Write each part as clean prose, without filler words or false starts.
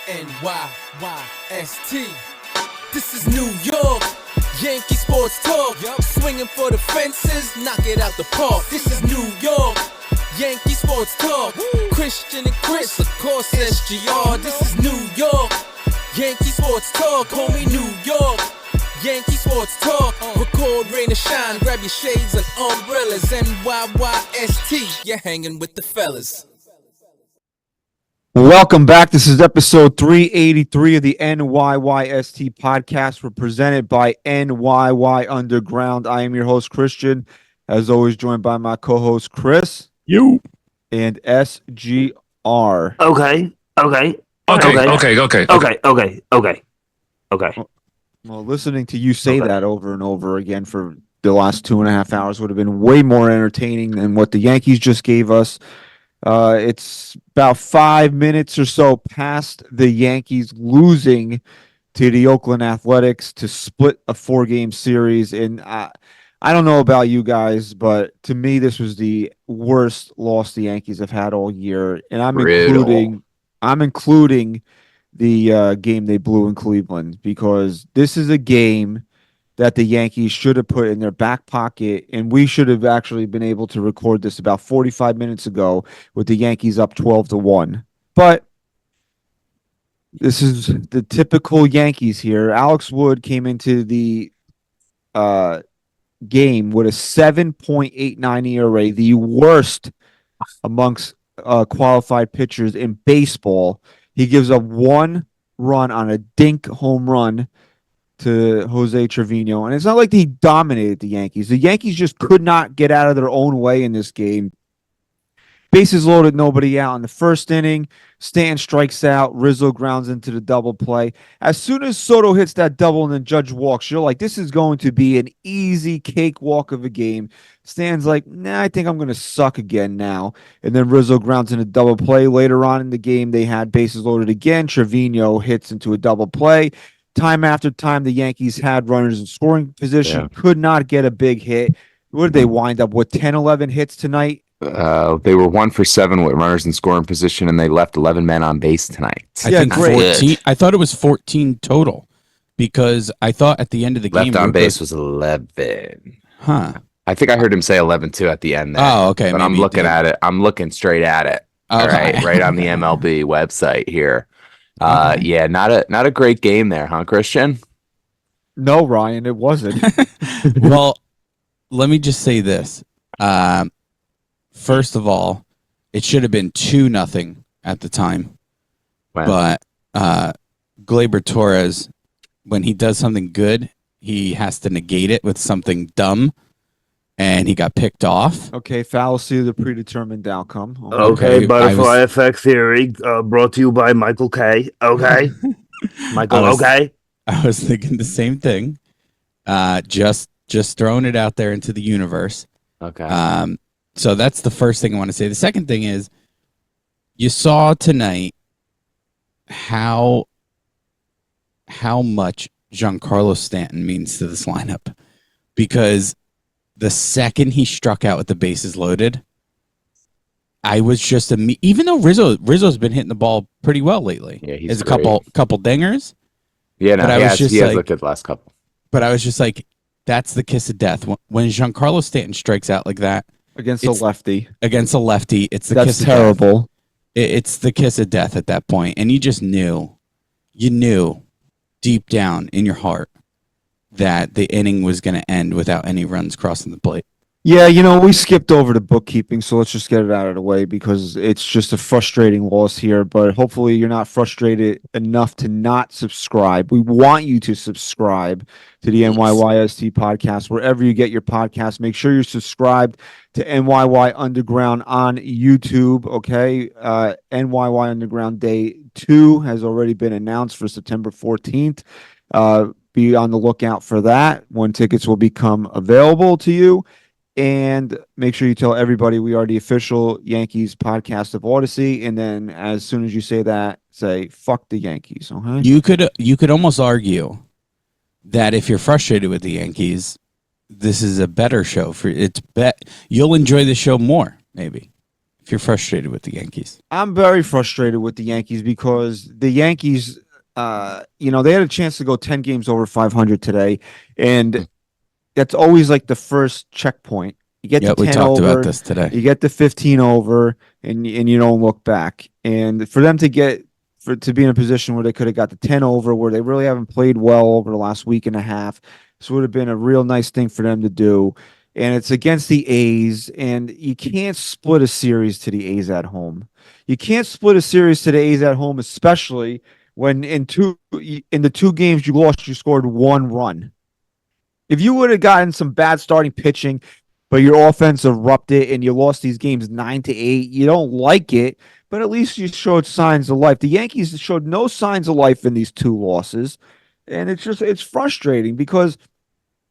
NYYST. This is New York. Yankee sports talk. Swinging for the fences, knock it out the park. This is New York. Yankee sports talk. Christian and Chris, of course SGR. This is New York. Yankee sports talk, homie, New York. Yankee sports talk. Record, rain or shine, grab your shades and umbrellas. NYYST, you're hanging with the fellas. Welcome back. This is episode 383 of the NYYST podcast. We're presented by NYY Underground. I am your host, Christian. As always, joined by my co-host, Chris. You. And SGR. Okay. Well, listening to you say that over and over again for the last 2.5 hours would have been way more entertaining than what the Yankees just gave us. It's about 5 minutes or so past the Yankees losing to the Oakland Athletics to split a 4-game series. And I don't know about you guys, but to me, this was the worst loss the Yankees have had all year. And I'm including the game they blew in Cleveland, because this is a game that the Yankees should have put in their back pocket, and we should have actually been able to record this about 45 minutes ago with the Yankees up 12-1. But this is the typical Yankees here. Alex Wood came into the game with a 7.89 ERA, the worst amongst qualified pitchers in baseball. He gives up 1 run on a dink home run to Jose Trevino, and it's not like he dominated the Yankees. The Yankees just could not get out of their own way in this game. Bases loaded, nobody out in the first inning. Stanton strikes out. Rizzo grounds into the double play. As soon as Soto hits that double and then Judge walks, you're like, this is going to be an easy cakewalk of a game. Stanton's like, nah, I think I'm going to suck again now. And then Rizzo grounds into double play. Later on in the game, they had bases loaded again. Trevino hits into a double play. Time after time, the Yankees had runners in scoring position, could not get a big hit. What did they wind up with, 10, 11 hits tonight? They were 1 for 7 with runners in scoring position, and they left 11 men on base tonight. I think 14. I thought it was 14 total, because I thought at the end of the game left on base was 11. Huh? I think I heard him say 11 too at the end there. Oh, okay. But I'm looking at it. I'm looking straight at it. Okay. Right on the MLB website here. Yeah, not a great game there, huh, Christian? No, Ryan, it wasn't. Well, let me just say this. First of all, it should have been 2-0 at the time. Wow. But Gleyber Torres, when he does something good, he has to negate it with something dumb, and he got picked off. Okay, fallacy of the predetermined outcome. Okay, Butterfly Effect Theory, brought to you by Michael K. Okay, Michael. Okay, I was thinking the same thing. Just throwing it out there into the universe. Okay. So that's the first thing I want to say. The second thing is, you saw tonight how much Giancarlo Stanton means to this lineup, because the second he struck out with the bases loaded, I was just even though Rizzo's been hitting the ball pretty well lately. Yeah, he's a couple dingers. Yeah, no, he has looked at the last couple. But I was just like, that's the kiss of death when Giancarlo Stanton strikes out like that Against a lefty. It's the That's kiss of terrible. death. It's the kiss of death at that point, and you just knew deep down in your heart that the inning was going to end without any runs crossing the plate. Yeah, we skipped over the bookkeeping, so let's just get it out of the way, because it's just a frustrating loss here. But hopefully you're not frustrated enough to not subscribe. We want you to subscribe to the NYYST podcast wherever you get your podcast. Make sure you're subscribed to NYY Underground on YouTube, okay? NYY Underground Day 2 has already been announced for September 14th. Be on the lookout for that when tickets will become available to you. And make sure you tell everybody we are the official Yankees podcast of Odyssey. And then as soon as you say that, say, fuck the Yankees, okay? You could almost argue that if you're frustrated with the Yankees, this is a better show for you'll enjoy the show more, maybe. if you're frustrated with the Yankees. I'm very frustrated with the Yankees because the Yankees, they had a chance to go 10 games over 500 today, and that's always like the first checkpoint. You get to 10 we talked over, about this today. you get to 15 over, and you don't look back. And for them to be in a position where they could have got the 10 over, where they really haven't played well over the last week and a half, this would have been a real nice thing for them to do. And it's against the A's, and you can't split a series to the A's at home. You can't split a series to the A's at home, especially when in the 2 games you lost, you scored 1 run. If you would have gotten some bad starting pitching, but your offense erupted and you lost these games 9-8, you don't like it, but at least you showed signs of life. The Yankees showed no signs of life in these 2 losses, and it's frustrating because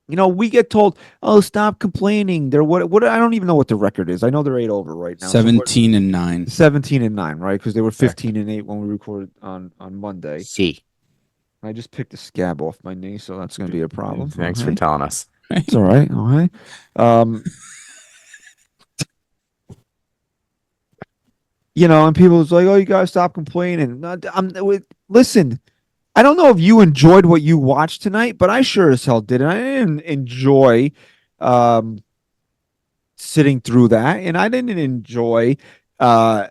we get told, "Oh, stop complaining." They're what I don't even know what the record is. I know they're 8 over right now. 17-9. 17-9, right? Because they were 15-8 when we recorded on Monday. See. I just picked a scab off my knee, so that's going to be a problem. Thanks for telling us. It's all right. All right. And people was like, "Oh, you guys stop complaining." Listen, I don't know if you enjoyed what you watched tonight, but I sure as hell didn't. I didn't enjoy sitting through that, and I didn't enjoy. I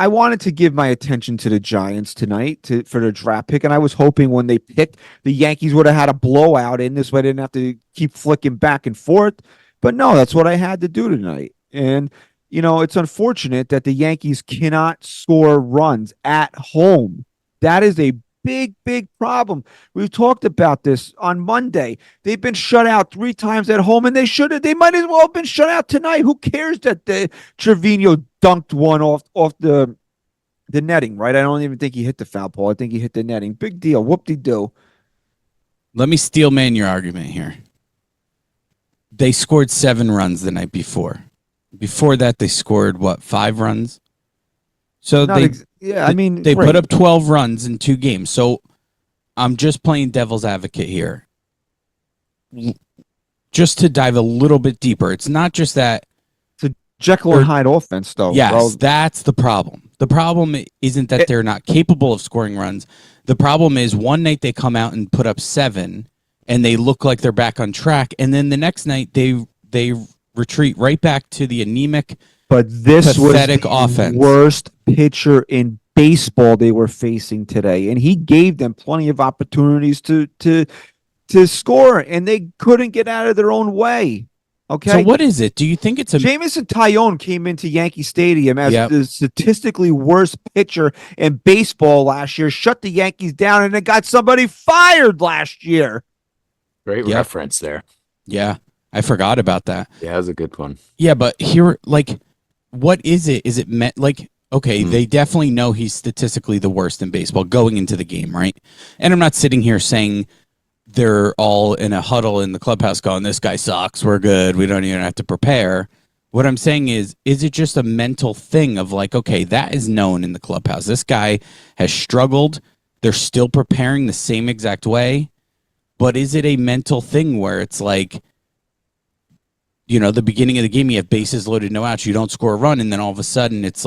wanted to give my attention to the Giants tonight for the draft pick, and I was hoping when they picked, the Yankees would have had a blowout in this way. I didn't have to keep flicking back and forth. But no, that's what I had to do tonight. And, it's unfortunate that the Yankees cannot score runs at home. That is a big, big problem. We talked about this on Monday. They've been shut out 3 times at home, and they might as well have been shut out tonight. Who cares that Trevino dunked one off the netting, right? I don't even think he hit the foul pole. I think he hit the netting. Big deal. Whoop-de-doo. Let me steel man your argument here. They scored 7 runs the night before. Before that, they scored, 5 runs? So they put up 12 runs in 2 games. So I'm just playing devil's advocate here. Just to dive a little bit deeper, it's not just that. It's a Jekyll and Hyde offense, though. Yes, that's the problem. The problem isn't that they're not capable of scoring runs. The problem is one night they come out and put up 7, and they look like they're back on track, and then the next night they retreat right back to the anemic. But this was the offense. Worst pitcher in baseball they were facing today, and he gave them plenty of opportunities to score, and they couldn't get out of their own way. Okay. So what is it? Do you think it's Jamison Tyone came into Yankee Stadium as the statistically worst pitcher in baseball last year, shut the Yankees down, and it got somebody fired last year. Great reference there. Yeah, I forgot about that. Yeah, that was a good one. Yeah, but here, what is it? Is it meant okay, they definitely know he's statistically the worst in baseball going into the game, right? And I'm not sitting here saying they're all in a huddle in the clubhouse going, "This guy sucks, we're good, we don't even have to prepare." What I'm saying is it just a mental thing of okay, that is known in the clubhouse. This guy has struggled. They're still preparing the same exact way. But is it a mental thing where it's the beginning of the game, you have bases loaded, no outs, you don't score a run, and then all of a sudden it's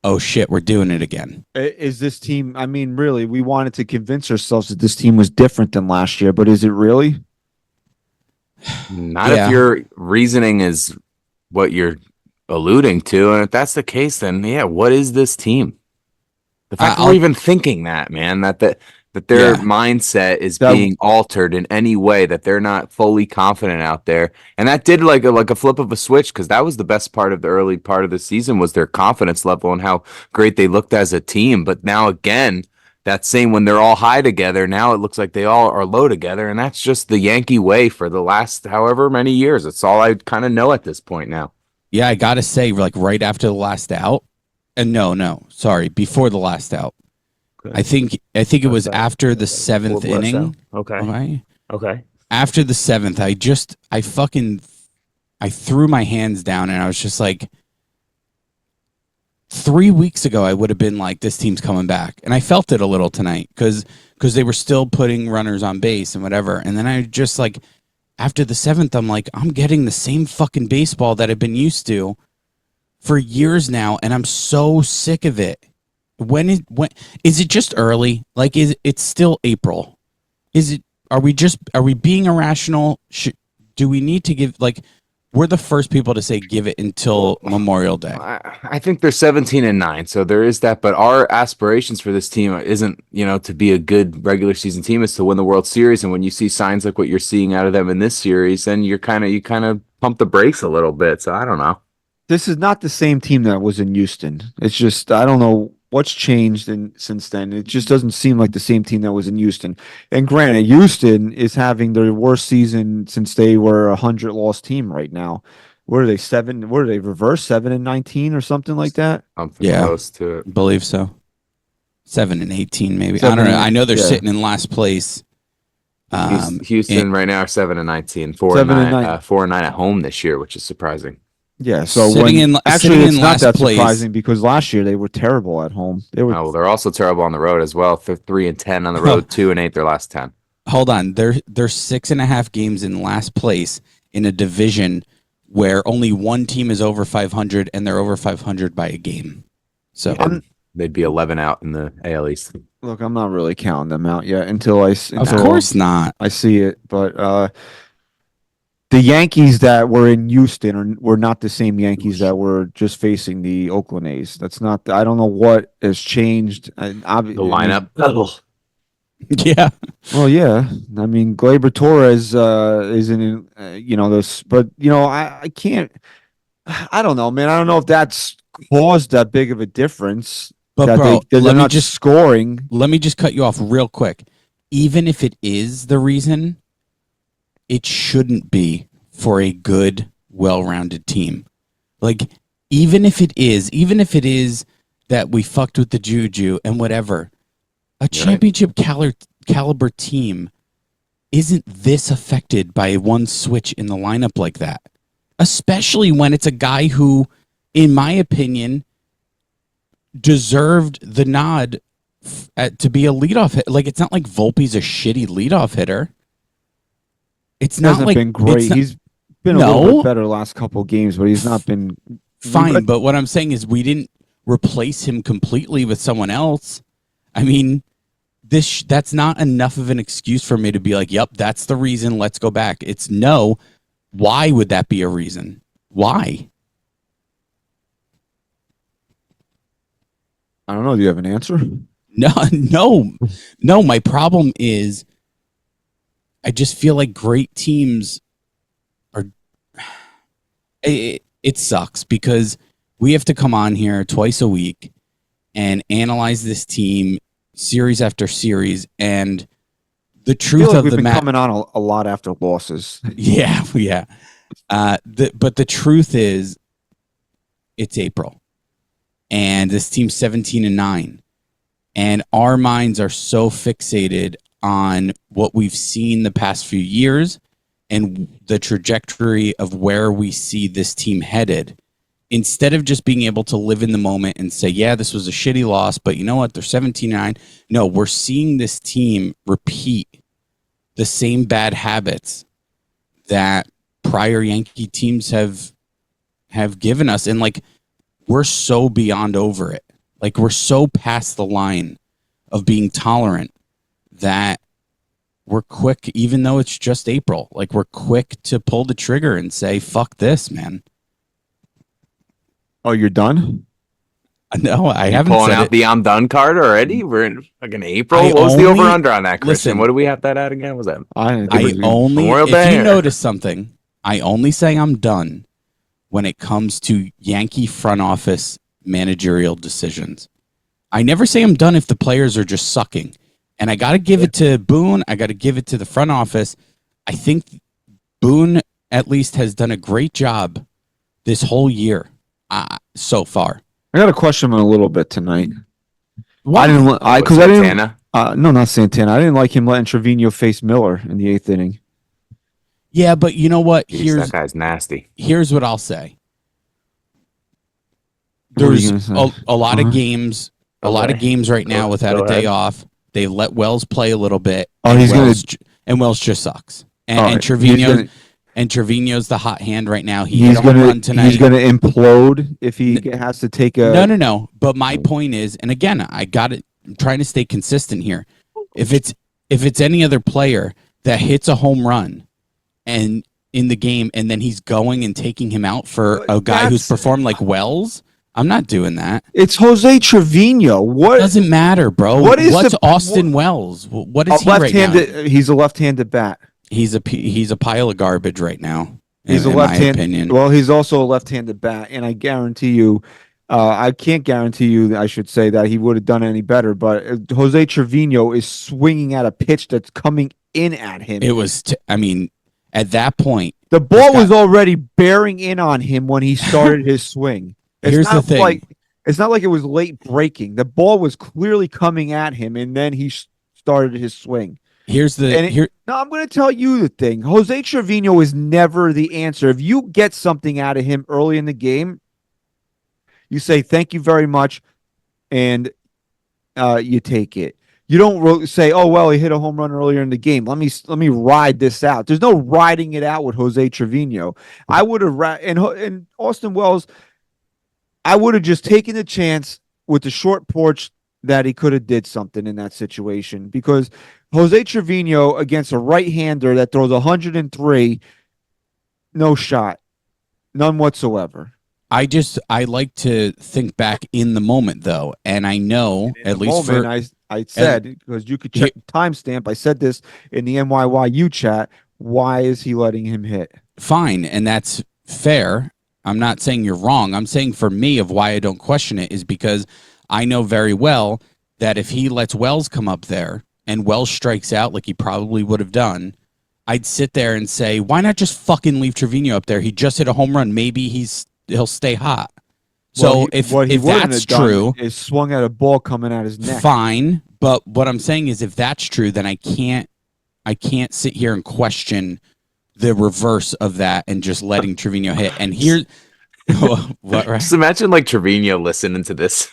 oh shit, we're doing it again. Is this team, really, we wanted to convince ourselves that this team was different than last year, but is it really? Not if your reasoning is what you're alluding to. And if that's the case, then what is this team? The fact that we're even thinking that, man, that their mindset is being altered in any way, that they're not fully confident out there. And that did like a flip of a switch, because that was the best part of the early part of the season, was their confidence level and how great they looked as a team. But now again, that same, when they're all high together, now it looks like they all are low together. And that's just the Yankee way for the last however many years. It's all I kind of know at this point now. Yeah, I got to say, right after the last out, and sorry, before the last out, I think it was after the 7th inning. Okay. After the 7th, I threw my hands down, and I was just 3 weeks ago, I would have been this team's coming back. And I felt it a little tonight because they were still putting runners on base and whatever. And then I just after the 7th, I'm I'm getting the same fucking baseball that I've been used to for years now, and I'm so sick of it. When is it just early? Like, it's still April? Are we being irrational? Do we need to give, like, we're the first people to say give it until Memorial Day. I think they're 17-9, so there is that. But our aspirations for this team isn't, to be a good regular season team, is to win the World Series. And when you see signs like what you're seeing out of them in this series, then you kind of pump the brakes a little bit. So I don't know. This is not the same team that was in Houston. It's just, I don't know what's changed since then. It just doesn't seem like the same team that was in Houston. And granted, Houston is having their worst season since they were a 100-loss team right now. What are they, 7? What are they, reverse 7-19 or something like that? Something close to it. Believe so. 7-18 maybe. 7 I don't know. I know they're yeah. sitting in last place. Houston right now are 7-19, 4-9 at home this year, which is surprising. Yeah, so sitting it's in not last that place. surprising because last year they were terrible at home. They were. Oh, well, they're also terrible on the road as well. They're 3-10 on the road, 2-8 their last 10. Hold on, they're 6.5 games in last place in a division where only one team is over 500, and they're over 500 by a game. So they'd be 11 out in the AL East. Look, I'm not really counting them out yet until of course not. I see it, but the Yankees that were in Houston were not the same Yankees that were just facing the Oakland A's. That's not. I don't know what has changed. The lineup. Yeah. Well, yeah. I mean, Gleyber Torres isn't in, this, but I can't. I don't know, man. I don't know if that's caused that big of a difference. But that bro, they're not just scoring. Let me just cut you off real quick. Even if it is the reason, it shouldn't be for a good, well-rounded team. Like, even if it is that we fucked with the juju and whatever, a championship caliber team isn't this affected by one switch in the lineup like that. Especially when it's a guy who, in my opinion, deserved the nod to be a leadoff hit. Like, it's not like Volpe's a shitty leadoff hitter. It's not hasn't like been great. He's been a little bit better last couple of games, but he's not been fine. But what I'm saying is we didn't replace him completely with someone else. I mean, that's not enough of an excuse for me to be like, yep, that's the reason. Let's go back. It's no. Why would that be a reason? Why? I don't know. Do you have an answer? No. My problem is I just feel like great teams are. It sucks because we have to come on here twice a week and analyze this team series after series, and the truth of we've the been matter coming on a lot after losses. Yeah. But the truth is, it's April, and this team's 17-9, and our minds are so fixated on what we've seen the past few years and the trajectory of where we see this team headed, instead of just being able to live in the moment and say, yeah, this was a shitty loss, but you know what? They're 17-9. No, we're seeing this team repeat the same bad habits that prior Yankee teams have given us. And like, we're so beyond over it. Like, we're so past the line of being tolerant that we're quick, even though it's just April, like, we're quick to pull the trigger and say, fuck this, man. Oh, you're done? No, I haven't pulling said out it. the I'm done card already. We're in fucking April. What was the over under on that, Christian? Listen, what do we have that at again? Was that if Day, you notice something, I only say I'm done when it comes to Yankee front office managerial decisions. I never say I'm done if the players are just sucking. And I got to give it to Boone. I got to give it to the front office. I think Boone at least has done a great job this whole year so far. I got to question him a little bit tonight. Why? No, not Santana. I didn't like him letting Trevino face Miller in the 8th inning. Yeah, but you know what? That guy's nasty. Here's what I'll say. There's a lot of games, right now without a day off. They let Wells play a little bit. Oh, and Wells just sucks. And Trevino, And Trevino's the hot hand right now. He He's hit a home gonna run tonight. he's gonna implode if he has to take a No. But my point is, and again, I'm trying to stay consistent here. If it's any other player that hits a home run and in the game, and then he's going and taking him out for a guy who's performed like Wells, I'm not doing that. It's Jose Trevino. What Doesn't matter, bro. What's Austin Wells? What is he right now? He's a left-handed bat. He's a pile of garbage right now. He's a in my opinion. Well, he's also a left-handed bat, and I guarantee you, I can't guarantee you, I should say, that he would have done any better. But Jose Trevino is swinging at a pitch that's coming in at him. It was, at that point, the ball was already bearing in on him when he started his swing. Here's the thing. It's not like it was late breaking. The ball was clearly coming at him, and then he started his swing. No, I'm going to tell you the thing. Jose Trevino is never the answer. If you get something out of him early in the game, you say thank you very much, and you take it. You don't say, "Oh well, he hit a home run earlier in the game. Let me ride this out." There's no riding it out with Jose Trevino. I would have and Austin Wells. I would have just taken the chance with the short porch that he could have did something in that situation, because Jose Trevino against a right-hander that throws 103, no shot, none whatsoever. I like to think back in the moment, though, and I know at least I said, because you could check the timestamp. I said this in the NYYU chat. Why is he letting him hit? Fine, and that's fair. I'm not saying you're wrong. I'm saying for me, of why I don't question it is because I know very well that if he lets Wells come up there and Wells strikes out like he probably would have done, I'd sit there and say, why not just fucking leave Trevino up there? He just hit a home run. Maybe he'll stay hot. So if that's true, is swung at a ball coming at his neck. Fine, but what I'm saying is, if that's true, then I can't sit here and question the reverse of that and just letting Trevino hit. And here, what? Right? Just imagine like Trevino listening to this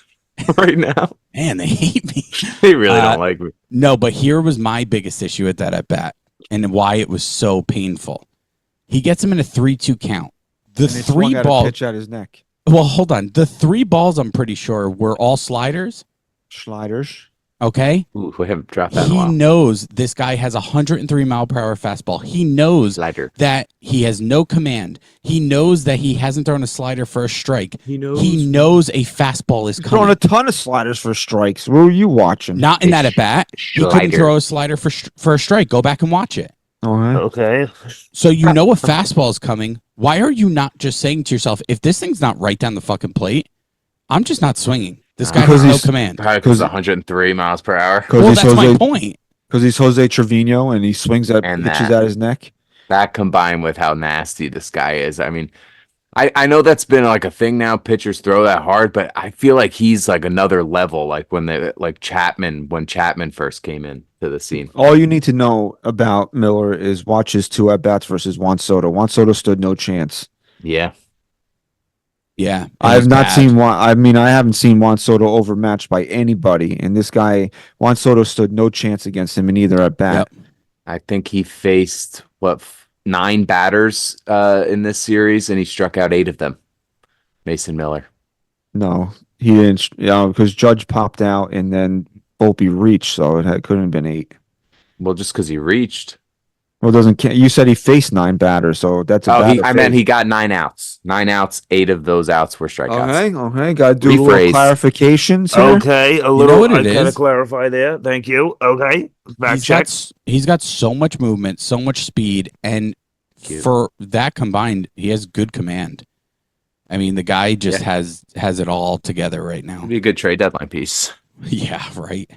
right now. Man, they hate me. They really don't like me. No, but here was my biggest issue at that at bat, and why it was so painful. He gets him in a 3-2 count. The three balls pitch at his neck. Well, hold on. The 3 balls, I'm pretty sure, were all sliders. Sliders. Okay. Ooh, we haven't dropped that in a He while. knows this guy has a 103-mile-per-hour fastball. He knows Slider. that he has no command. He knows that he hasn't thrown a slider for a strike. He knows a fastball is coming. Throwing a ton of sliders for strikes. What were you watching? Not in that at bat. He couldn't throw a slider for a strike. Go back and watch it. Okay. So you know a fastball is coming. Why are you not just saying to yourself, if this thing's not right down the fucking plate, I'm just not swinging. This guy has no command. Probably because 103 miles per hour. Well, that's my point. Because he's Jose Trevino and he swings at pitches at his neck. That combined with how nasty this guy is. I mean, I know that's been like a thing now. Pitchers throw that hard, but I feel like he's like another level. Like when Chapman first came in to the scene. All you need to know about Miller is watch his 2 at bats versus Juan Soto. Juan Soto stood no chance. Yeah. Yeah. I have not seen Juan. I mean, I haven't seen Juan Soto overmatched by anybody. And this guy, Juan Soto, stood no chance against him in either at bat. Yep. I think he faced 9 batters in this series, and he struck out 8 of them. Mason Miller. No, he didn't. Because Judge popped out and then Volpe reached, so couldn't have been 8. Well, just because he reached. Well, you said he faced 9 batters, so that's a I meant he got 9 outs. 9 outs, 8 of those outs were strikeouts. Okay. Got to do a little clarifications here. Okay, a little. I kind of clarify there. Thank you. Okay, He's got so much movement, so much speed, and for that combined, he has good command. I mean, the guy just has it all together right now. It'd be a good trade deadline piece. Yeah, right.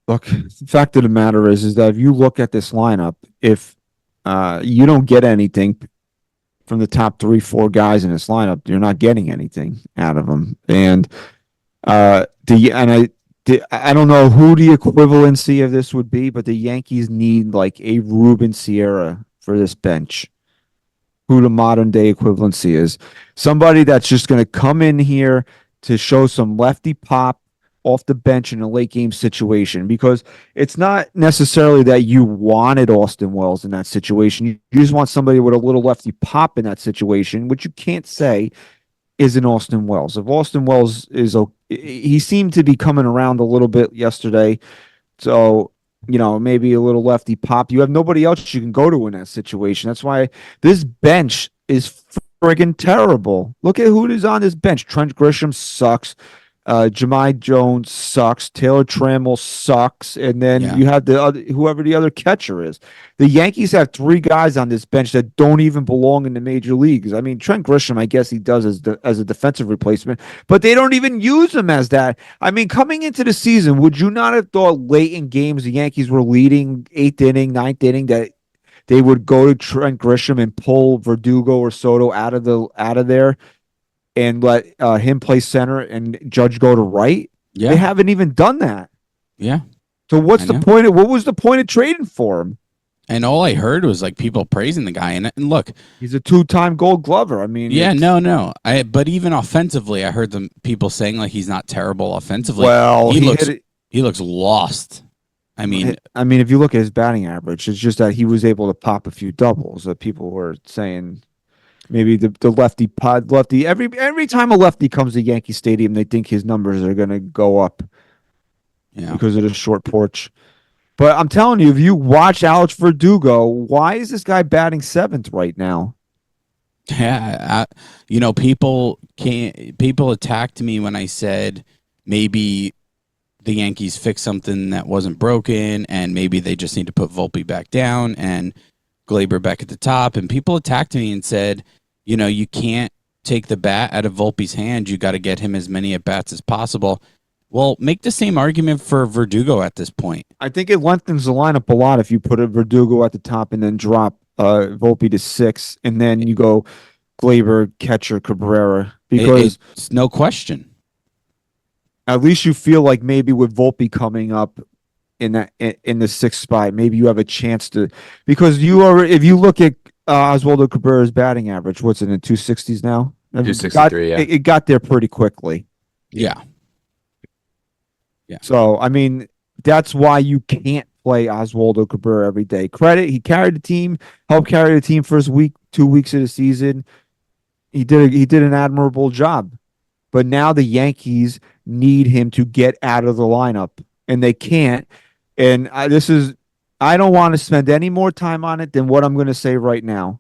Look, the fact of the matter is that if you look at this lineup, if you don't get anything from the top 3-4 guys in this lineup, you're not getting anything out of them. And I don't know who the equivalency of this would be, but the Yankees need like a Ruben Sierra for this bench. Who the modern day equivalency is. Somebody that's just going to come in here to show some lefty pop off the bench in a late game situation, because it's not necessarily that you wanted Austin Wells in that situation. You just want somebody with a little lefty pop in that situation, which you can't say is an Austin Wells. If Austin Wells he seemed to be coming around a little bit yesterday. So, maybe a little lefty pop. You have nobody else you can go to in that situation. That's why this bench is friggin' terrible. Look at who is on this bench. Trent Grisham sucks. Jahmai Jones sucks. Taylor Trammell sucks. And then you have whoever the other catcher is. The Yankees have 3 guys on this bench that don't even belong in the major leagues. I mean, Trent Grisham, I guess he does as a defensive replacement, but they don't even use him as that. I mean, coming into the season, would you not have thought late in games the Yankees were leading 8th inning, 9th inning, that they would go to Trent Grisham and pull Verdugo or Soto out of there and let him play center and Judge go to right? Yeah. They haven't even done that. Yeah. So what was the point of trading for him? And all I heard was like people praising the guy. And look, he's a 2-time Gold Glover. I mean, no. But even offensively, I heard people saying like he's not terrible offensively. Well, he looks lost. I mean, if you look at his batting average, it's just that he was able to pop a few doubles. That people were saying maybe the lefty every time a lefty comes to Yankee Stadium, they think his numbers are going to go up because of the short porch. But I'm telling you, if you watch Alex Verdugo, why is this guy batting 7th right now? Yeah, people attacked me when I said maybe the Yankees fixed something that wasn't broken, and maybe they just need to put Volpe back down and Glaber back at the top. And people attacked me and said, you can't take the bat out of Volpe's hand. You got to get him as many at bats as possible. Well, make the same argument for Verdugo at this point. I think it lengthens the lineup a lot if you put a Verdugo at the top and then drop Volpe to 6, and then you go Glaber, catcher, Cabrera, because it's no question. At least you feel like maybe with Volpe coming up in the 6th spot, maybe you have a chance to, because if you look at Oswaldo Cabrera's batting average, what's it in 260s now? 263, yeah. It got there pretty quickly. Yeah. So, I mean, that's why you can't play Oswaldo Cabrera every day. Credit, he carried the team, helped carry the team first 2 weeks of the season. He did an admirable job. But now the Yankees need him to get out of the lineup, and they can't. And I don't want to spend any more time on it than what I'm going to say right now.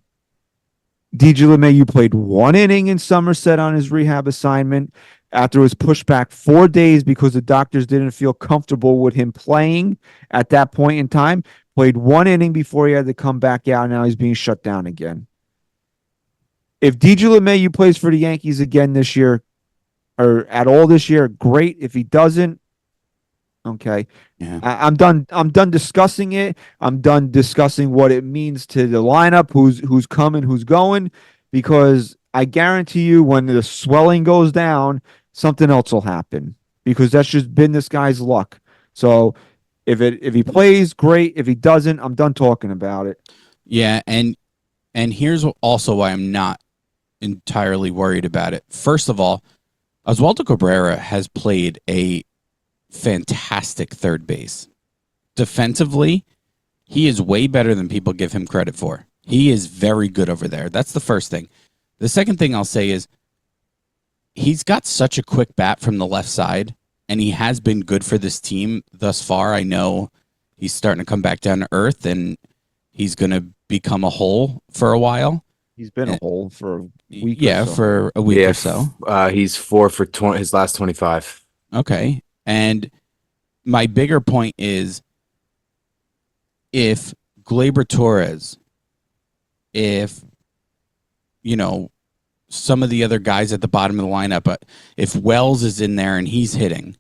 DJ LeMahieu played 1 inning in Somerset on his rehab assignment after it was pushed back 4 days because the doctors didn't feel comfortable with him playing at that point in time. Played 1 inning before he had to come back out. Now he's being shut down again. If DJ LeMahieu plays for the Yankees again this year, or at all this year, great. If he doesn't, okay. Yeah. I'm done discussing it. I'm done discussing what it means to the lineup, who's coming, who's going, because I guarantee you when the swelling goes down, something else will happen, because that's just been this guy's luck. So if he plays, great. If he doesn't, I'm done talking about it. Yeah, and here's also why I'm not entirely worried about it. First of all, Oswaldo Cabrera has played a fantastic third base. Defensively, he is way better than people give him credit for. He is very good over there. That's the first thing. The second thing I'll say is he's got such a quick bat from the left side, and he has been good for this team thus far. I know he's starting to come back down to earth, and he's going to become a hole for a while. He's been a hole for a week. Yeah, or so. for a week or so. He's 4 for his last 25. Okay. And my bigger point is if Gleyber Torres, if, some of the other guys at the bottom of the lineup, if Wells is in there and he's hitting,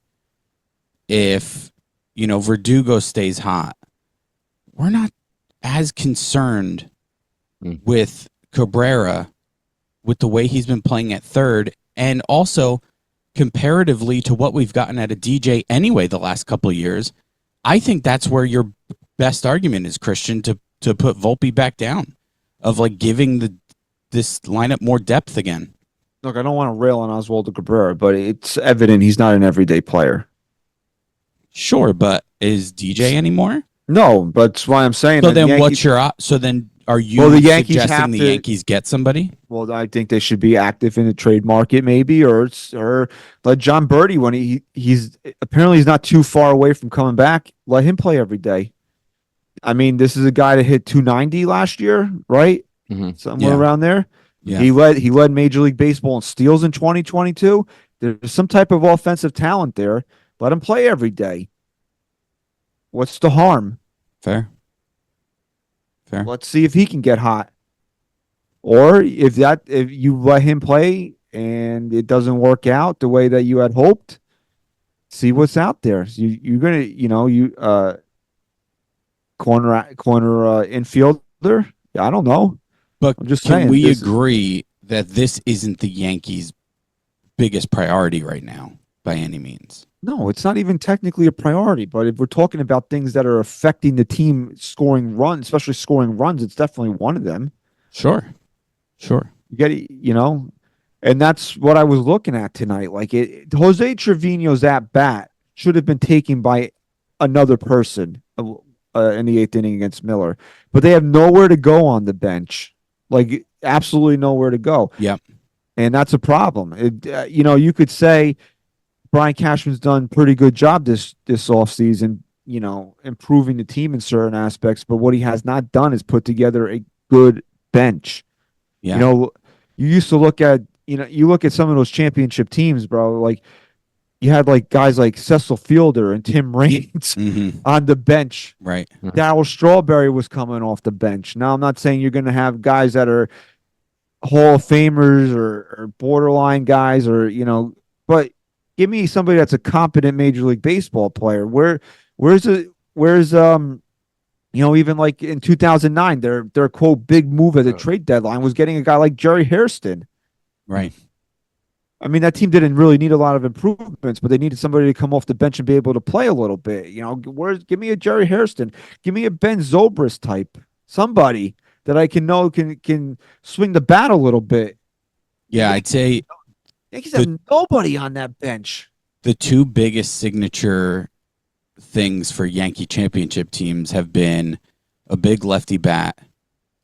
if, Verdugo stays hot, we're not as concerned with Cabrera with the way he's been playing at third, and also comparatively to what we've gotten out of DJ anyway the last couple of years. I think that's where your best argument is, Christian, to put Volpe back down, of like giving this lineup more depth again. Look, I don't want to rail on Oswaldo Cabrera, but it's evident he's not an everyday player. Sure, but is DJ anymore? No, but that's why I'm saying. So that then, the what's Yankees, your? So then, are you Well, the Yankees suggesting have the to- Yankees get somebody? Well, I think they should be active in the trade market, maybe, or let John Birdie when he's apparently he's not too far away from coming back. Let him play every day. I mean, this is a guy that hit 290 last year, right? Mhm. Somewhere Yeah. around there. Yeah. He led Major League Baseball in steals in 2022. There's some type of offensive talent there. Let him play every day. What's the harm? Fair. Let's see if he can get hot. Or if you let him play and it doesn't work out the way that you had hoped, see what's out there. So you're gonna, corner infielder. I don't know. But I'm just can saying. we agree that this isn't the Yankees' biggest priority right now by any means? No, it's not even technically a priority. But if we're talking about things that are affecting the team scoring runs, especially scoring runs, it's definitely one of them. Sure. You get it, and that's what I was looking at tonight. Like Jose Trevino's at bat should have been taken by another person in the 8th inning against Miller, but they have nowhere to go on the bench. Like absolutely nowhere to go. Yep. And that's a problem. You could say Brian Cashman's done pretty good job this offseason, improving the team in certain aspects, but what he has not done is put together a good bench. Yeah. You used to look at, you look at some of those championship teams, bro, like you had like guys like Cecil Fielder and Tim Raines on the bench. Right. Darryl Strawberry was coming off the bench. Now, I'm not saying you're going to have guys that are Hall of Famers or borderline guys but give me somebody that's a competent Major League Baseball player. Even like in 2009, their quote big move at the trade deadline was getting a guy like Jerry Hairston. Right. I mean, that team didn't really need a lot of improvements, but they needed somebody to come off the bench and be able to play a little bit. Give me a Jerry Hairston, give me a Ben Zobrist type, somebody that I can swing the bat a little bit. Yeah, I'd say Yankees have nobody on that bench. the two biggest signature things for Yankee championship teams have been a big lefty bat,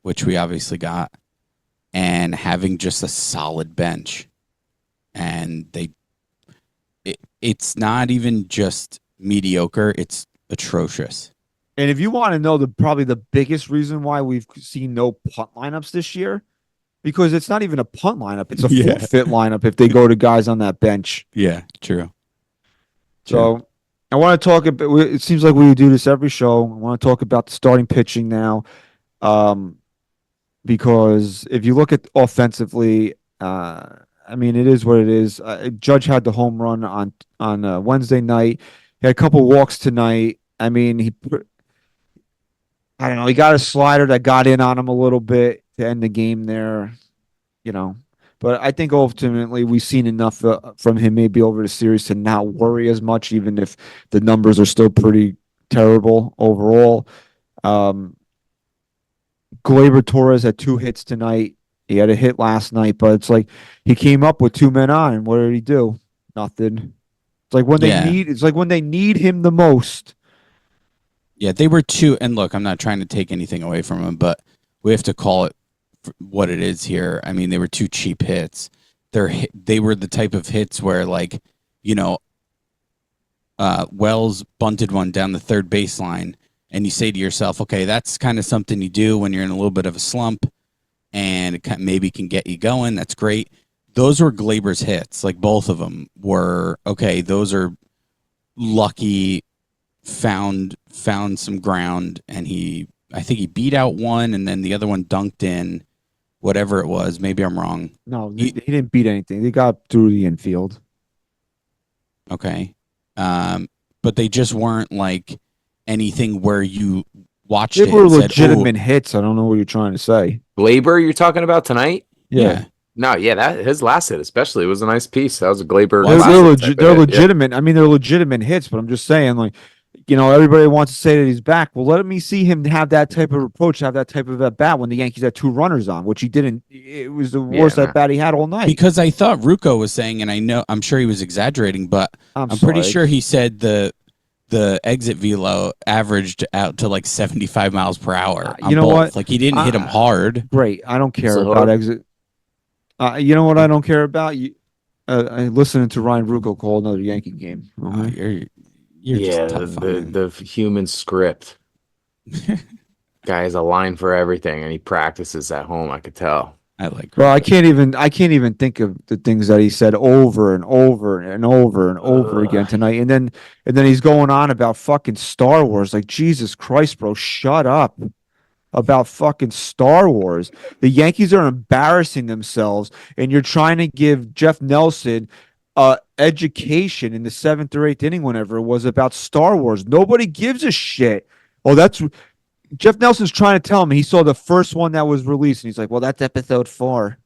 which we obviously got, and having just a solid bench. And it's not even just mediocre, it's atrocious. And if you want to know probably the biggest reason why we've seen no punt lineups this year, because it's not even a punt lineup, it's a full fit lineup if they go to guys on that bench. Yeah, true. So I want to talk about, it seems like we do this every show. I want to talk about the starting pitching now. Because if you look at offensively, I mean, it is what it is. Judge had the home run on Wednesday night. He had a couple walks tonight. I mean, I don't know. He got a slider that got in on him a little bit to end the game there, But I think ultimately we've seen enough from him maybe over the series to not worry as much, even if the numbers are still pretty terrible overall. Gleyber Torres had 2 hits tonight. He had a hit last night, but it's like he came up with 2 men on, and what did he do? Nothing. It's like when they need him the most. Yeah, they were 2, and look, I'm not trying to take anything away from him, but we have to call it what it is here. I mean, they were 2 cheap hits. They were the type of hits where, like, Wells bunted one down the third baseline, and you say to yourself, okay, that's kind of something you do when you're in a little bit of a slump, and it maybe can get you going. That's great. Those were Gleyber's hits. Like, both of them were, okay, those are lucky, found some ground, and I think he beat out one, and then the other one dunked in, whatever it was. Maybe I'm wrong. No, he didn't beat anything. They got through the infield. Okay. But they just weren't like anything where you watched They it were and said, legitimate hits. I don't know what you're trying to say. Gleyber, you're talking about tonight? Yeah. No, yeah, that his last hit especially was a nice piece. That was a Gleyber. They're legitimate. Yeah. I mean, they're legitimate hits, but I'm just saying, like, everybody wants to say that he's back. Well, let me see him have that type of approach, have that type of at bat when the Yankees had 2 runners on, which he didn't. It was the worst at bat he had all night. Because I thought Rucco was saying, and I'm sure he was exaggerating, but I'm pretty sure he said the the exit velo averaged out to like 75 miles per hour. You know what? Like he didn't hit him hard. Great. I don't care So about hard. exit. You know what I don't care about? I listening to Ryan Ruocco call another Yankee game. Okay? You're Yeah, just tough on the human script. Guy has a line for everything, and he practices at home. I could tell. I like. Bro, I can't even think of the things that he said over and over and over and over again tonight. And then he's going on about fucking Star Wars. Like, Jesus Christ, bro, shut up about fucking Star Wars. The Yankees are embarrassing themselves, and you're trying to give Jeff Nelson education in the 7th or 8th inning, whenever it was, about Star Wars. Nobody gives a shit. Oh, that's Jeff Nelson's trying to tell him he saw the first one that was released, and he's like, well, that's episode 4.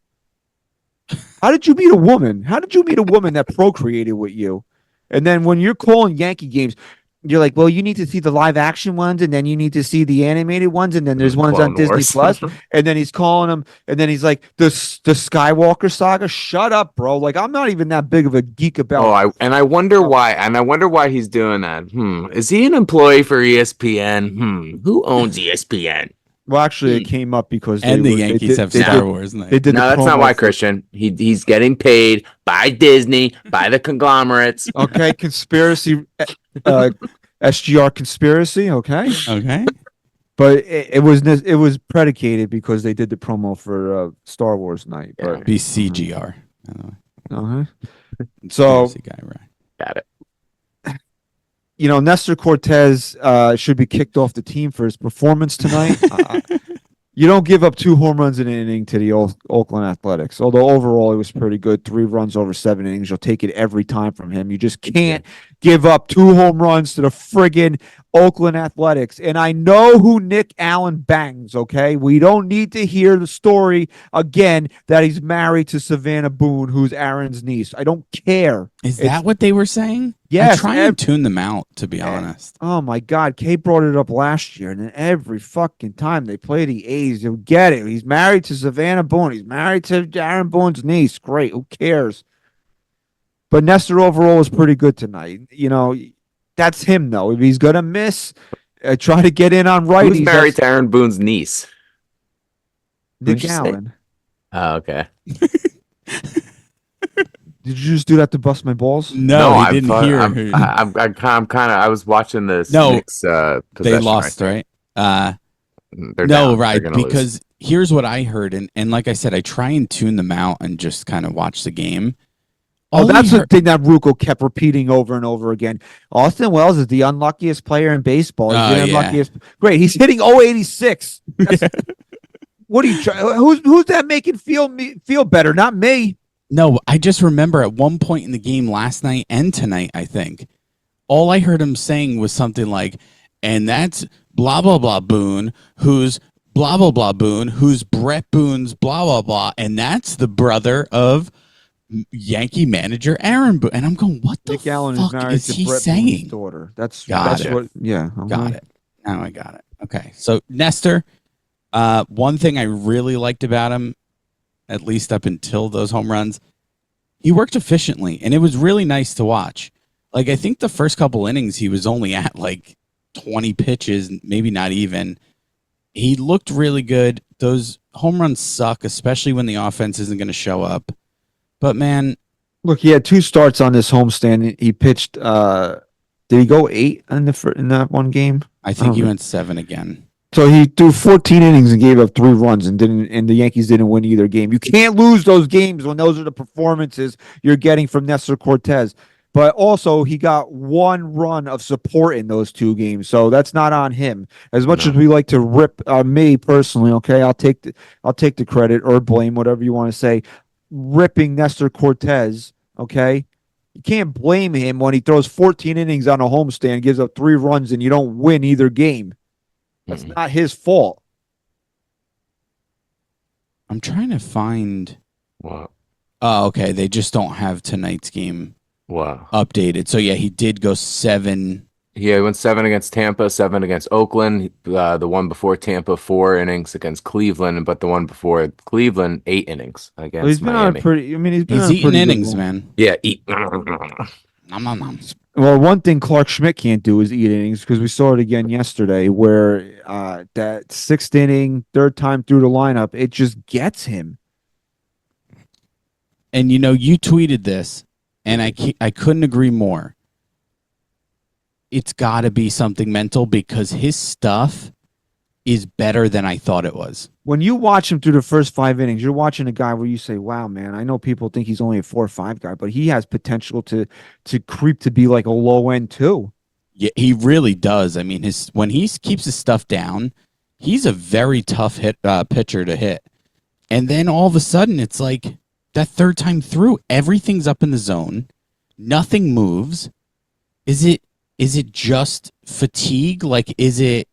How did you meet a woman? How did you meet a woman that procreated with you? And then when you're calling Yankee games, you're like, well, you need to see the live action ones, and then you need to see the animated ones, and then there's ones Clone on Disney Wars. Plus. And then he's calling them, and then he's like, the Skywalker saga. Shut up, bro. Like, I'm not even that big of a geek about. Oh, I wonder why. And I wonder why he's doing that. Is he an employee for ESPN? Who owns ESPN? Well, actually, it came up because And the Yankees have Star Wars. They did. No, the that's not promo why, for- Christian. He's getting paid by Disney, by the conglomerates. Okay, conspiracy, SGR conspiracy. Okay, Okay. but it was predicated because they did the promo for Star Wars night. But Be CGR. By the way. uh-huh. So Conspiracy guy, right? Got it. Nestor Cortez should be kicked off the team for his performance tonight. You don't give up 2 home runs in an inning to the Oakland Athletics. Although overall it was pretty good. 3 runs over 7 innings. You'll take it every time from him. You just can't give up 2 home runs to the friggin' Oakland Athletics. And I know who Nick Allen bangs, okay? We don't need to hear the story again that he's married to Savannah Boone, who's Aaron's niece. I don't care. Is that what they were saying? Yes, I try and tune them out, to be honest. Oh my God, Kate brought it up last year, and then every fucking time they play the A's, you'll get it. He's married to Savannah Boone. He's married to Aaron Boone's niece. Great, who cares? But Nestor overall was pretty good tonight. That's him though. If he's gonna miss, try to get in on righties. Who's married to Aaron Boone's niece? Nick Who'd you say? Allen. Oh, okay. Did you just do that to bust my balls? No, he didn't hear. I was watching this. No, Knicks, they possession lost, right? right? They're No, down. right. They're gonna Because lose. here's what I heard. And like I said, I try and tune them out and just kind of watch the game. Oh, All I that's the heard- thing that Ruocco kept repeating over and over again. Austin Wells is the unluckiest player in baseball. He's Oh, the yeah. unluckiest. Great, he's hitting 086. What are you trying? Who's that making feel better? Not me. No, I just remember at one point in the game last night and tonight, I think, all I heard him saying was something like, and that's blah, blah, blah Boone, who's blah, blah, blah Boone, who's Brett Boone's blah, blah, blah. And that's the brother of Yankee manager Aaron Boone. And I'm going, what the Nick Allen is fuck married is to he Brett Boone's saying? daughter. That's Got it. what. Yeah, Got it. Now I got it. Okay. So Nestor, one thing I really liked about him, at least up until those home runs, he worked efficiently, and it was really nice to watch. Like, I think the first couple innings, he was only at like 20 pitches, maybe not even. He looked really good. Those home runs suck, especially when the offense isn't going to show up. But man, Look, he had 2 starts on this homestand. He pitched. Did he go 8 in that one game? I think he went 7 again. So he threw 14 innings and gave up 3 runs and the Yankees didn't win either game. You can't lose those games when those are the performances you're getting from Nestor Cortez. But also he got 1 run of support in those 2 games. So that's not on him. As much as we like to rip me personally, okay? I'll take the credit or blame, whatever you want to say. Ripping Nestor Cortez, okay? You can't blame him when he throws 14 innings on a homestand, gives up 3 runs and you don't win either game. That's not his fault. I'm trying to find. Wow. Oh, okay. They just don't have tonight's game Wow. updated. So yeah, he did go 7. Yeah, he went 7 against Tampa, 7 against Oakland. The one before Tampa, 4 innings against Cleveland, but the one before Cleveland, 8 innings against He's been Miami. on a pretty. I mean, he's been He's on a eating pretty good innings, run. man. Yeah, eat. Nom, nom, nom. Well, one thing Clark Schmidt can't do is eat innings because we saw it again yesterday where that sixth inning, third time through the lineup, it just gets him. And you tweeted this, and I couldn't agree more. It's got to be something mental because his stuff is better than I thought it was. When you watch him through the first 5 innings, you're watching a guy where you say, wow, man, I know people think he's only a 4 or 5 guy, but he has potential to creep to be like a low end too. Yeah, he really does. I mean, when he keeps his stuff down, he's a very tough pitcher to hit. And then all of a sudden, it's like that third time through, everything's up in the zone. Nothing moves. Is it just fatigue? Like, is it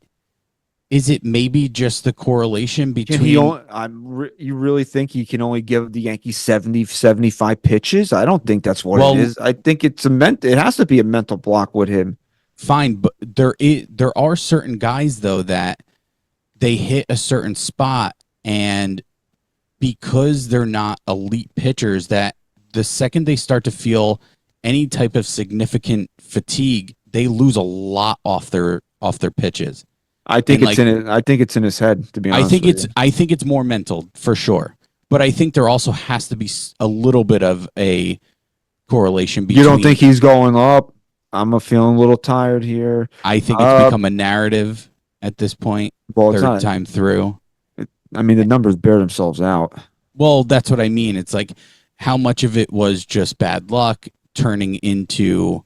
maybe just the correlation between... you really think he can only give the Yankees 70, 75 pitches? I don't think that's what it is. I think it has to be a mental block with him. Fine, but there are certain guys, though, that they hit a certain spot, and because they're not elite pitchers, that the second they start to feel any type of significant fatigue, they lose a lot off their pitches. I think it's in his head, to be honest. I think it's more mental for sure. But I think there also has to be a little bit of a correlation between... You don't think he's going up? I'm feeling a little tired here. I think it's become a narrative at this point. Well, third time through. The numbers bear themselves out. Well, that's what I mean. It's like how much of it was just bad luck turning into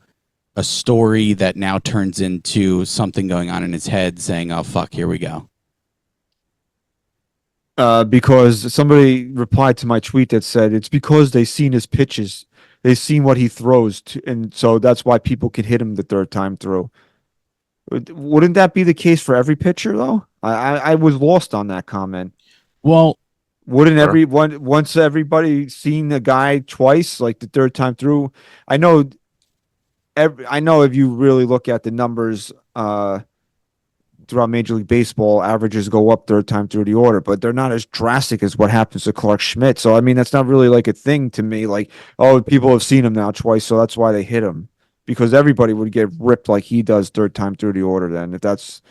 a story that now turns into something going on in his head saying, oh, fuck, here we go. Because somebody replied to my tweet that said it's because they've seen his pitches. They've seen what he throws, and so that's why people can hit him the third time through. Wouldn't that be the case for every pitcher, though? I was lost on that comment. Well, wouldn't once everybody seen the guy twice, like the third time through? I know if you really look at the numbers throughout Major League Baseball, averages go up third time through the order, but they're not as drastic as what happens to Clark Schmidt. So, that's not really like a thing to me. Like, oh, people have seen him now twice, so that's why they hit him. Because everybody would get ripped like he does third time through the order then. If that's...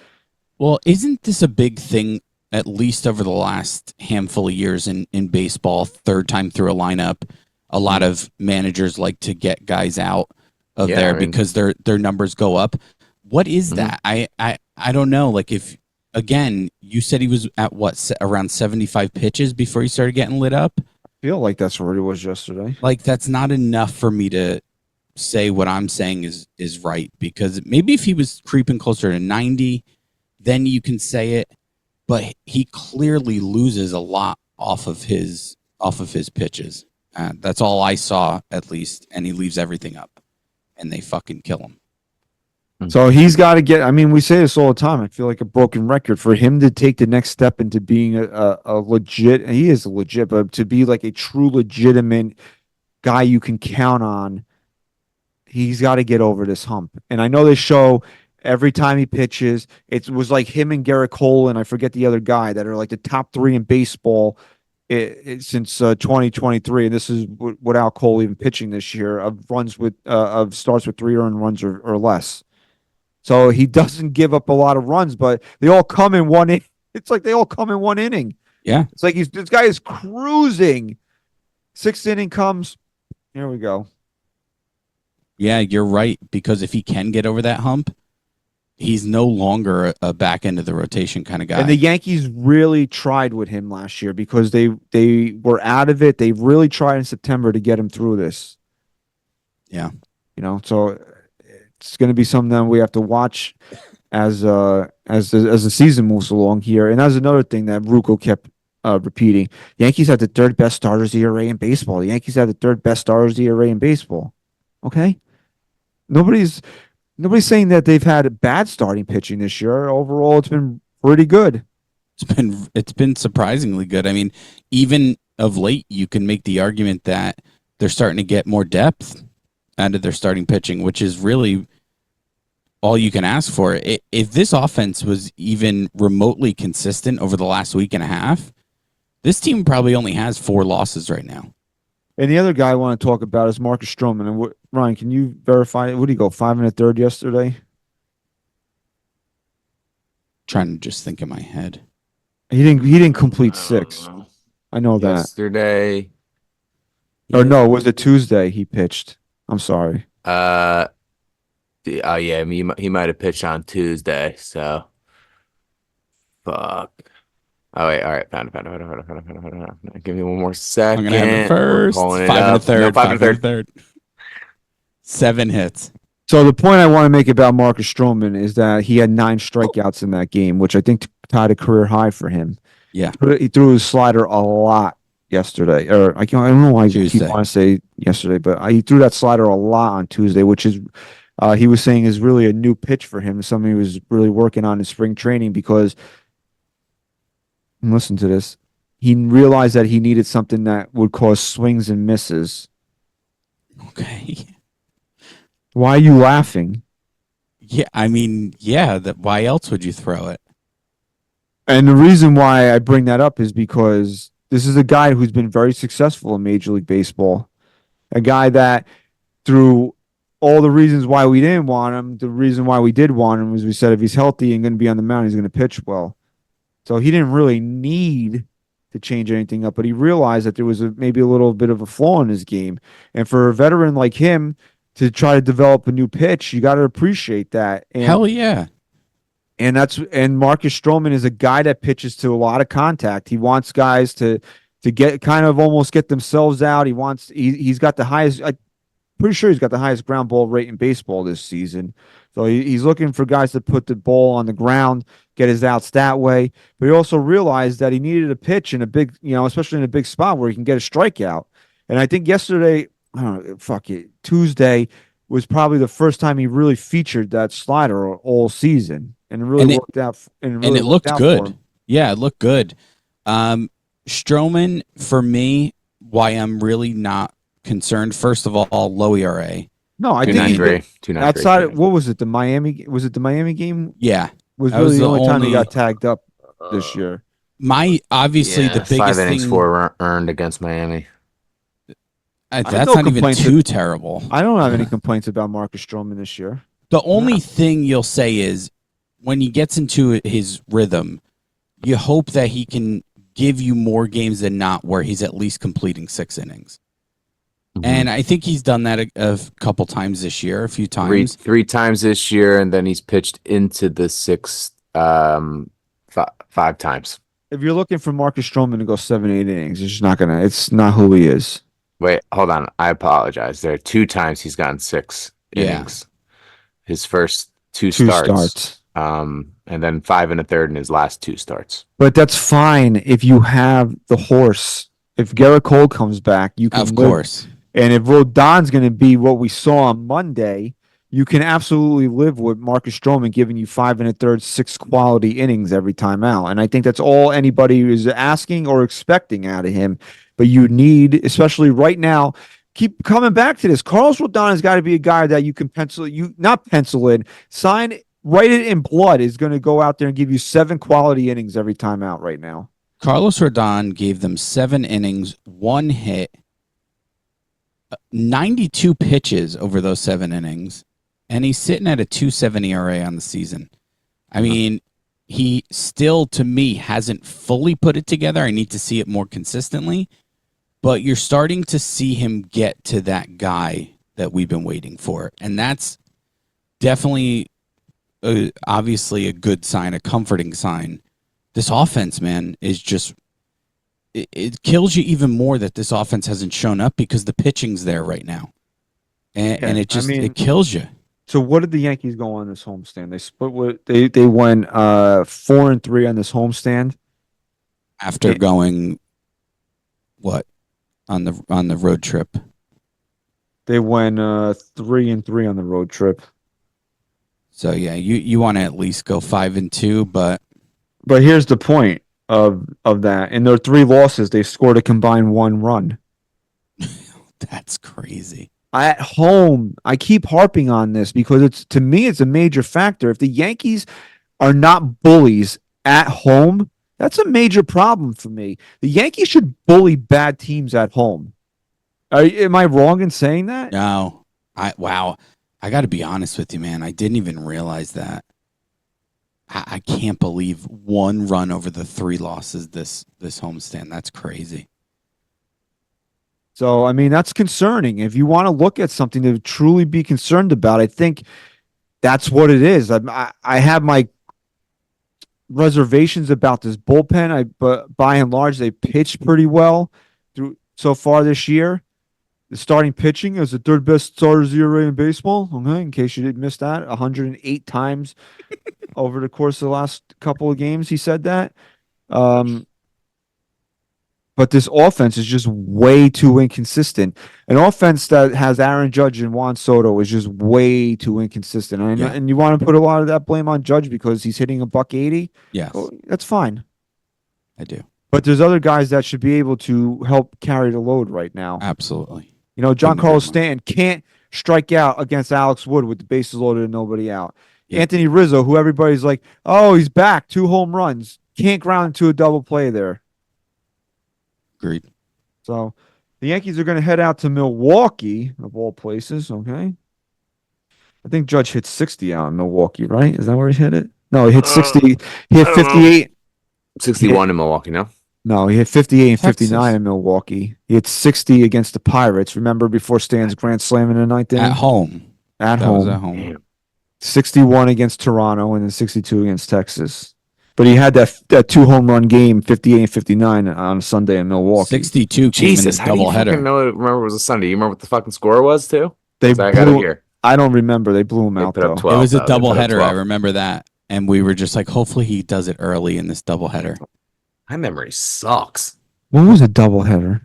Well, isn't this a big thing, at least over the last handful of years in baseball, third time through a lineup? A lot of managers like to get guys out of there because their numbers go up. What is that? I don't know. Like, if, again, you said he was at around 75 pitches before he started getting lit up? I feel like that's where he was yesterday. Like, that's not enough for me to say what I'm saying is right, because maybe if he was creeping closer to 90, then you can say it, but he clearly loses a lot off of his pitches. That's all I saw, at least, and he leaves everything up, and they fucking kill him. So he's got to get... we say this all the time. I feel like a broken record. For him to take the next step into being a legit... He is legit, but to be like a true legitimate guy you can count on, he's got to get over this hump. And I know they show every time he pitches, it was like him and Garrett Cole, and I forget the other guy, that are like the top 3 in baseball since 2023. And this is without Cole even pitching this year, of starts with 3 earned runs or less. So he doesn't give up a lot of runs, but they all come in one inning. It's like they all come in one inning. Yeah. It's like this guy is cruising. 6th inning comes. Here we go. Yeah, you're right. Because if he can get over that hump, he's no longer a back end of the rotation kind of guy. And the Yankees really tried with him last year because they were out of it. They really tried in September to get him through this. Yeah. So it's going to be something that we have to watch as the season moves along here. And that's another thing that Rucco kept repeating. Yankees had the 3rd best starters ERA in baseball. The Yankees had the 3rd best starters ERA in baseball. Okay? Nobody's saying that they've had bad starting pitching this year. Overall, it's been pretty good. It's been surprisingly good. I mean, even of late, you can make the argument that they're starting to get more depth out of their starting pitching, which is really all you can ask for. If this offense was even remotely consistent over the last week and a half, this team probably only has 4 losses right now. And the other guy I want to talk about is Marcus Strowman. And Ryan, can you verify? What did he go 5 1/3 yesterday? Trying to just think in my head. He didn't complete 6. I know that. Yesterday. Or no, it was a Tuesday he pitched. I'm sorry. Oh yeah, he might have pitched on Tuesday. So, fuck. Oh wait, all right, found it. Give me one more second. I'm gonna have it first. We're calling it 5 up.1/3. No, 5 5 1/3. 1/3. 7 hits. So the point I want to make about Marcus Strowman is that he had 9 strikeouts in that game, which I think tied a career high for him. Yeah. He threw his slider a lot yesterday, or I don't know why I keep Tuesday. want to say yesterday, but he threw that slider a lot on Tuesday, which is he was saying is really a new pitch for him, something he was really working on in spring training because listen to this. He realized that he needed something that would cause swings and misses. Okay. Why are you laughing? Yeah, I mean, yeah. Why else would you throw it? And the reason why I bring that up is because this is a guy who's been very successful in Major League Baseball. A guy that, through all the reasons why we didn't want him, the reason why we did want him was we said if he's healthy and going to be on the mound, he's going to pitch well. So he didn't really need to change anything up, but he realized that there was maybe a little bit of a flaw in his game. And for a veteran like him to try to develop a new pitch, you got to appreciate that. And, Hell yeah. and Marcus Strowman is a guy that pitches to a lot of contact. He wants guys to get kind of almost get themselves out. He's got the highest. I'm pretty sure he's got the highest ground ball rate in baseball this season. So he's looking for guys to put the ball on the ground, get his outs that way. But he also realized that he needed a pitch in a big, especially in a big spot where he can get a strikeout. And I think yesterday, Tuesday was probably the first time he really featured that slider all season, and it really worked out. And it looked good. Yeah, it looked good. Strowman, for me, why I'm really not concerned. First of all, low ERA. No, I think 2.93. outside. What was it? The Miami? Was it the Miami game? Yeah, Was really the only time he got tagged up this year. Obviously the biggest 5 innings, thing 4 earned against Miami. that's not even too terrible. I don't have any complaints about Marcus Strowman this year. The only thing you'll say is when he gets into his rhythm, you hope that he can give you more games than not where he's at least completing 6 innings. And I think he's done that a couple times this year, a few times. Three times this year, and then he's pitched into the 6 5 times. If you're looking for Marcus Strowman to go 7-8 innings, it's just not gonna. It's not who he is. Wait, hold on. I apologize. There are 2 times he's gotten 6 innings. His first two starts. And then 5 1/3 in his last 2 starts. But that's fine if you have the horse. If Garrett Cole comes back, you can. Of course. And if Rodon's going to be what we saw on Monday, you can absolutely live with Marcus Strowman giving you 5 1/3, 6 quality innings every time out. And I think that's all anybody is asking or expecting out of him. But you need, especially right now, keep coming back to this. Carlos Rodon has got to be a guy that you can sign, write it in blood, is going to go out there and give you 7 quality innings every time out right now. Carlos Rodon gave them 7 innings, 1 hit, 92 pitches over those 7 innings, and he's sitting at a 2.7 ERA on the season. I mean, he still, to me, hasn't fully put it together. I need to see it more consistently, but you're starting to see him get to that guy that we've been waiting for, and that's definitely, obviously, a good sign, a comforting sign. This offense, man, is just... It kills you even more that this offense hasn't shown up because the pitching's there right now, and it just it kills you. So what did the Yankees go on this homestand? They split. They went 4-3 on this homestand After going what on the road trip. They went 3-3 on the road trip. So yeah, you want to at least go 5-2, but here's the point of that. In their 3 losses, they scored a combined 1 run. That's crazy. At home, I keep harping on this because to me it's a major factor. If the Yankees are not bullies at home, that's a major problem for me. The Yankees should bully bad teams at home. Am I wrong in saying that? No, wow. I got to be honest with you, man. I didn't even realize that. I can't believe 1 run over the 3 losses this homestand. That's crazy. So, I mean, that's concerning. If you want to look at something to truly be concerned about, I think that's what it is. I have my reservations about this bullpen. But by and large, they pitched pretty well through so far this year. The starting pitching is the 3rd best starters ERA in baseball. Okay, in case you didn't miss that, 108 times over the course of the last couple of games, he said that. But this offense is just way too inconsistent. An offense that has Aaron Judge and Juan Soto is just way too inconsistent. And you want to put a lot of that blame on Judge because he's hitting $180. Yes, Well, that's fine. I do. But there's other guys that should be able to help carry the load right now. Absolutely. You know, John Couldn't agree Carlos more. Stanton can't strike out against Alex Wood with the bases loaded and nobody out. Yeah. Anthony Rizzo, who everybody's like, oh, he's back, 2 home runs, can't ground into a double play there. Agreed. So the Yankees are going to head out to Milwaukee, of all places. Okay. I think Judge hit 60 out in Milwaukee, right? Is that where he hit it? No, he hit 60. He hit 58. 61 in Milwaukee, no? No, he hit 58 and Texas. 59 in Milwaukee. He hit 60 against the Pirates. Remember before Stan's grand slam in the 9th inning? At home. At That was home. at home. Damn. 61 against Toronto and then 62 against Texas. But he had that 2 home run game, 58 and 59 on Sunday in Milwaukee. 62 came Jesus, in how a do you doubleheader. fucking remember it was a Sunday? You remember what the fucking score was, too? They I got it blew, here. I don't remember. They blew him They out, put up though. 12. It was a though. They put up doubleheader. I 12. remember that. And we were just like, hopefully he does it early in this doubleheader. My memory sucks. What was a doubleheader?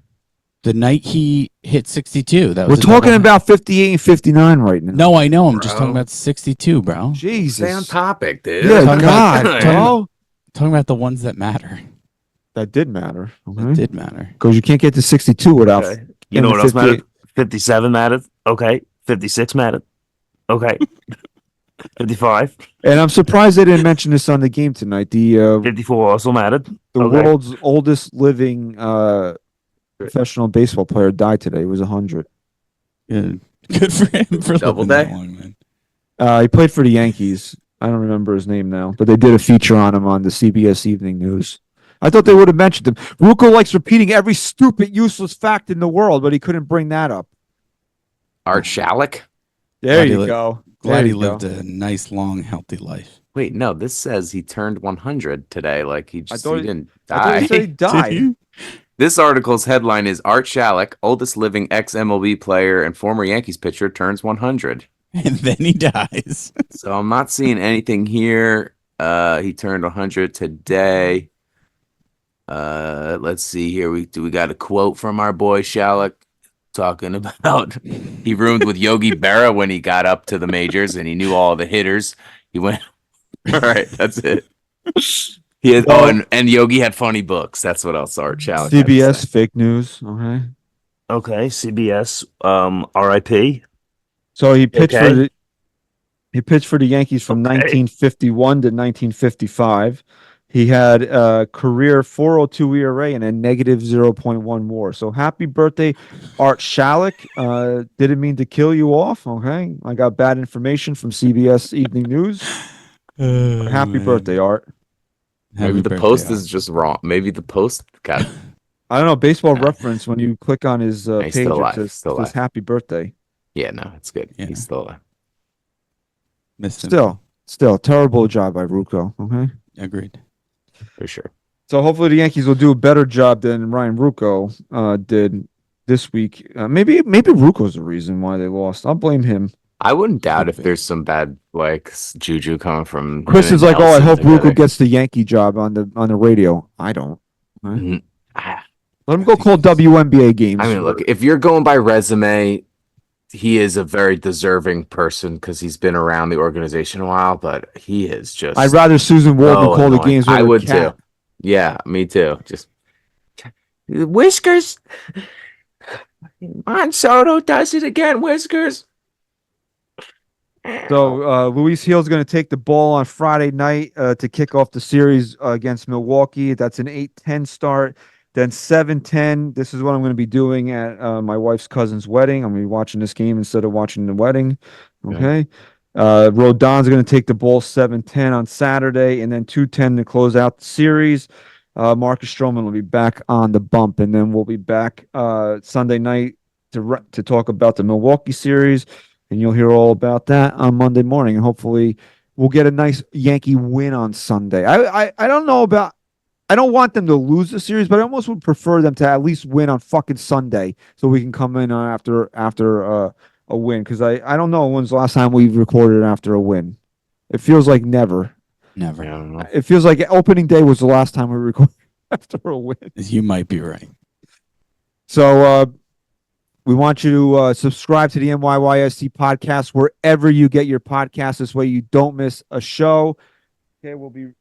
The night he hit 62. That We're was a talking doubleheader. about 58 and 59 right now. No, I know. I'm just Bro. talking about 62, bro. Jesus. Stay on topic, dude. Yeah, Talking God, about- bro. Talking about the ones that matter. That did matter. That did matter. Because you can't get to 62 without. Okay. You in know the what else 58. mattered? 57 mattered. Okay. 56 mattered. Okay. 55. And I'm surprised they didn't mention this on the game tonight. The 54 also mattered. okay. world's oldest living professional baseball player died today. He was 100. Good for him for Double living that day? long, man. He played for the Yankees. I don't remember his name now, but they did a feature on him on the CBS Evening News. I thought they would have mentioned him. Ruko likes repeating every stupid, useless fact in the world, but he couldn't bring that up. Art Shalek? There Glad he you li- go. Glad There he you go. lived a nice, long, healthy life. Wait, no, this says he turned 100 today. Like, he thought he- didn't I thought he die. said he died. This article's headline is Art Shalek, oldest living ex-MLB player and former Yankees pitcher, turns 100. And then he dies. So I'm not seeing anything here. He turned 100 today. Let's see here. We got a quote from our boy Shalek talking about he roomed with Yogi Berra when he got up to the majors and he knew all the hitters. He went, all right, that's it. He had, and Yogi had funny books. That's what else Art Shalek had to CBS say. fake news. Okay. Okay. CBS. RIP. So he pitched Okay. for the Yankees from Okay. 1951 to 1955. He had a career 4.02 ERA and a negative 0.1 WAR. So happy birthday, Art Shalek. Didn't mean to kill you off. Okay, I got bad information from CBS Evening News. Happy birthday, Art. Maybe the post is just wrong. Maybe the post got I don't know. Baseball Reference. When you click on his he's page, still it alive, says, still alive. "Happy birthday." yeah, no, it's good. Yeah. He's still alive. Missed him. Still, terrible job by Ruco. Okay. Agreed. For sure. So hopefully the Yankees will do a better job than Ryan Ruocco did this week. Maybe Rucco's the reason why they lost. I'll blame him. I wouldn't doubt if be. there's some bad juju coming from Chris him is and like, "Oh, I Nelson hope together. Ruocco gets the Yankee job on the radio." I don't. Mhm. Ah, Let him go call WNBA games. I mean, look, if you're going by resume, he is a very deserving person because he's been around the organization a while, but he is just I'd rather Susan Waldman so call the annoying. games with I her would cat. too. Yeah, me too. Just Whiskers. Juan Soto does it again, Whiskers. So Luis Hill's going to take the ball on Friday night to kick off the series against Milwaukee. That's an 8-10 start. Then 7:10. This is what I'm going to be doing at my wife's cousin's wedding. I'm going to be watching this game instead of watching the wedding. Okay. Rodon's going to take the ball 7:10 on Saturday, and then 2:10 to close out the series. Marcus Strowman will be back on the bump, and then we'll be back Sunday night to talk about the Milwaukee series, and you'll hear all about that on Monday morning. And hopefully, we'll get a nice Yankee win on Sunday. I don't know about. I don't want them to lose the series, but I almost would prefer them to at least win on fucking Sunday, so we can come in after a win. Because I don't know when's the last time we recorded after a win. It feels like never. Never. I don't know. It feels like opening day was the last time we recorded after a win. You might be right. So we want you to subscribe to the NYYST podcast wherever you get your podcasts. This way you don't miss a show. Okay, we'll be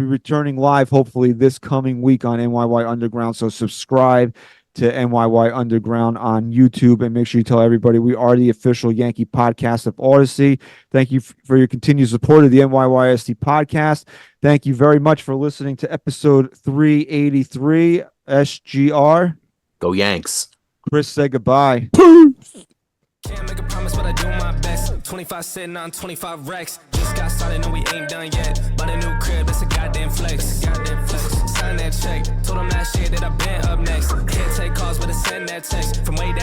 returning live hopefully this coming week on NYY Underground. So subscribe to NYY Underground on YouTube and make sure you tell everybody we are the official Yankee podcast of Odyssey. Thank you for your continued support of the NYYST podcast. Thank you very much for listening to episode 383 SGR. Go Yanks. Chris, say goodbye. Can't make a promise, but I do my best. 25 sitting on 25 racks. Just got started, no, we ain't done yet. Bought a new crib, that's a goddamn flex. Sign that check. Told them last year that I been up next. Can't take calls, but I send that text. From way down.